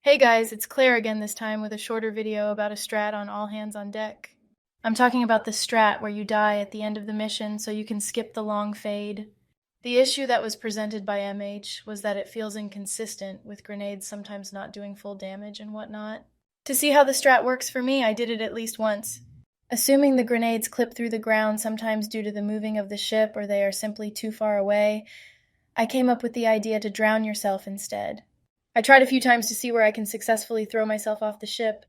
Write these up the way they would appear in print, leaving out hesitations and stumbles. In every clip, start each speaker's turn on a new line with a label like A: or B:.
A: Hey guys, it's Claire again this time with a shorter video about a strat on All Hands on Deck. I'm talking about the strat where you die at the end of the mission so you can skip the long fade. The issue that was presented by MH was that it feels inconsistent, with grenades sometimes not doing full damage and whatnot. To see how the strat works for me, I did it at least once. Assuming the grenades clip through the ground sometimes due to the moving of the ship or they are simply too far away, I came up with the idea to drown yourself instead. I tried a few times to see where I can successfully throw myself off the ship.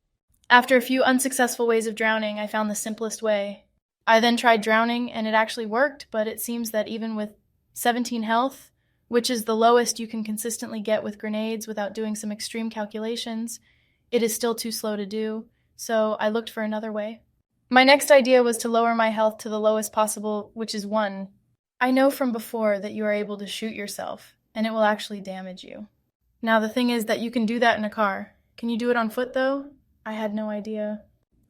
A: After a few unsuccessful ways of drowning, I found the simplest way. I then tried drowning, and it actually worked, but it seems that even with 17 health, which is the lowest you can consistently get with grenades without doing some extreme calculations, it is still too slow to do, so I looked for another way. My next idea was to lower my health to the lowest possible, which is 1. I know from before that you are able to shoot yourself, and it will actually damage you. Now, the thing is that you can do that in a car. Can you do it on foot, though? I had no idea.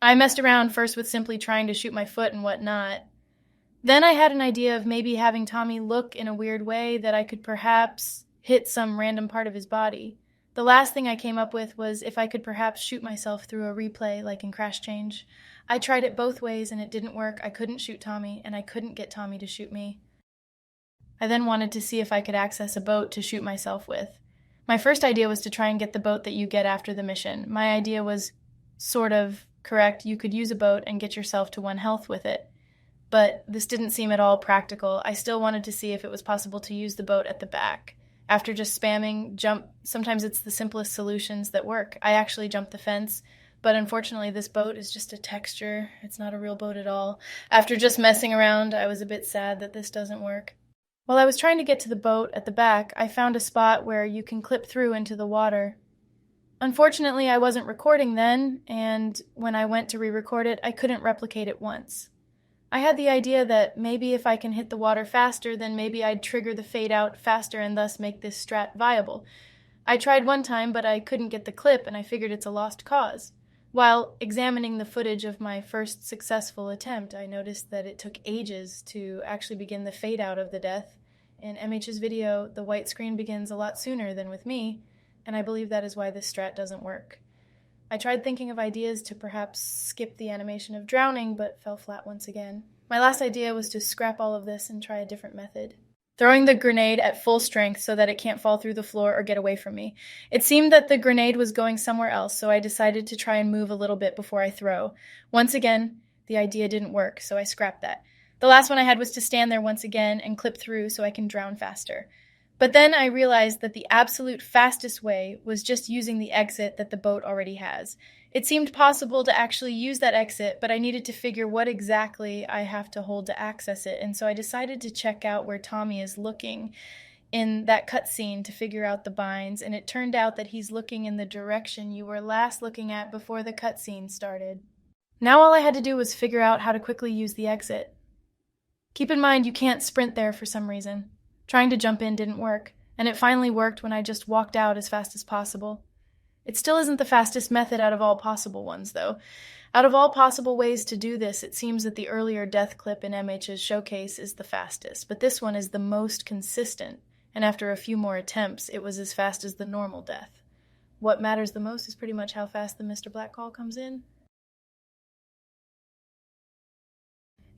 A: I messed around first with simply trying to shoot my foot and whatnot. Then I had an idea of maybe having Tommy look in a weird way that I could perhaps hit some random part of his body. The last thing I came up with was if I could perhaps shoot myself through a replay like in Crash Change. I tried it both ways and it didn't work. I couldn't shoot Tommy, and I couldn't get Tommy to shoot me. I then wanted to see if I could access a boat to shoot myself with. My first idea was to try and get the boat that you get after the mission. My idea was sort of correct. You could use a boat and get yourself to 1 health with it. But this didn't seem at all practical. I still wanted to see if it was possible to use the boat at the back. After just spamming jump, sometimes it's the simplest solutions that work. I actually jumped the fence, but unfortunately this boat is just a texture. It's not a real boat at all. After just messing around, I was a bit sad that this doesn't work. While I was trying to get to the boat at the back, I found a spot where you can clip through into the water. Unfortunately, I wasn't recording then, and when I went to re-record it, I couldn't replicate it once. I had the idea that maybe if I can hit the water faster, then maybe I'd trigger the fade out faster and thus make this strat viable. I tried one time, but I couldn't get the clip, and I figured it's a lost cause. While examining the footage of my first successful attempt, I noticed that it took ages to actually begin the fade out of the death. In MH's video, the white screen begins a lot sooner than with me, and I believe that is why this strat doesn't work. I tried thinking of ideas to perhaps skip the animation of drowning, but fell flat once again. My last idea was to scrap all of this and try a different method. Throwing the grenade at full strength so that it can't fall through the floor or get away from me. It seemed that the grenade was going somewhere else, so I decided to try and move a little bit before I throw. Once again, the idea didn't work, so I scrapped that. The last one I had was to stand there once again and clip through so I can drown faster. But then I realized that the absolute fastest way was just using the exit that the boat already has. It seemed possible to actually use that exit, but I needed to figure what exactly I have to hold to access it, and so I decided to check out where Tommy is looking in that cutscene to figure out the binds, and it turned out that he's looking in the direction you were last looking at before the cutscene started. Now all I had to do was figure out how to quickly use the exit. Keep in mind you can't sprint there for some reason. Trying to jump in didn't work, and it finally worked when I just walked out as fast as possible. It still isn't the fastest method out of all possible ones, though. Out of all possible ways to do this, it seems that the earlier death clip in MH's showcase is the fastest, but this one is the most consistent, and after a few more attempts, it was as fast as the normal death. What matters the most is pretty much how fast the Mr. Black call comes in.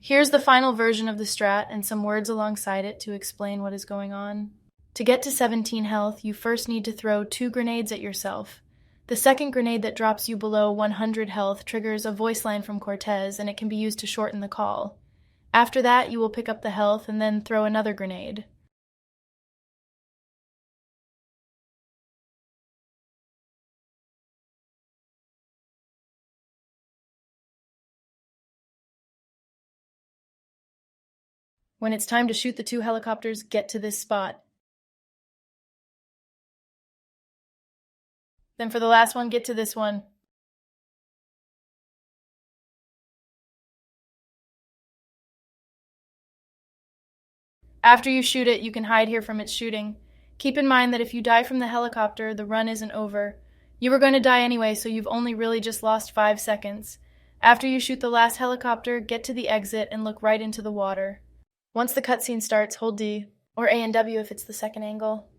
A: Here's the final version of the strat and some words alongside it to explain what is going on. To get to 17 health, you first need to throw 2 grenades at yourself. The second grenade that drops you below 100 health triggers a voice line from Cortez, and it can be used to shorten the call. After that, you will pick up the health and then throw another grenade. When it's time to shoot the 2 helicopters, get to this spot. Then for the last one, get to this one. After you shoot it, you can hide here from its shooting. Keep in mind that if you die from the helicopter, the run isn't over. You were going to die anyway, so you've only really just lost 5 seconds. After you shoot the last helicopter, get to the exit and look right into the water. Once the cutscene starts, hold D, or A and W if it's the second angle.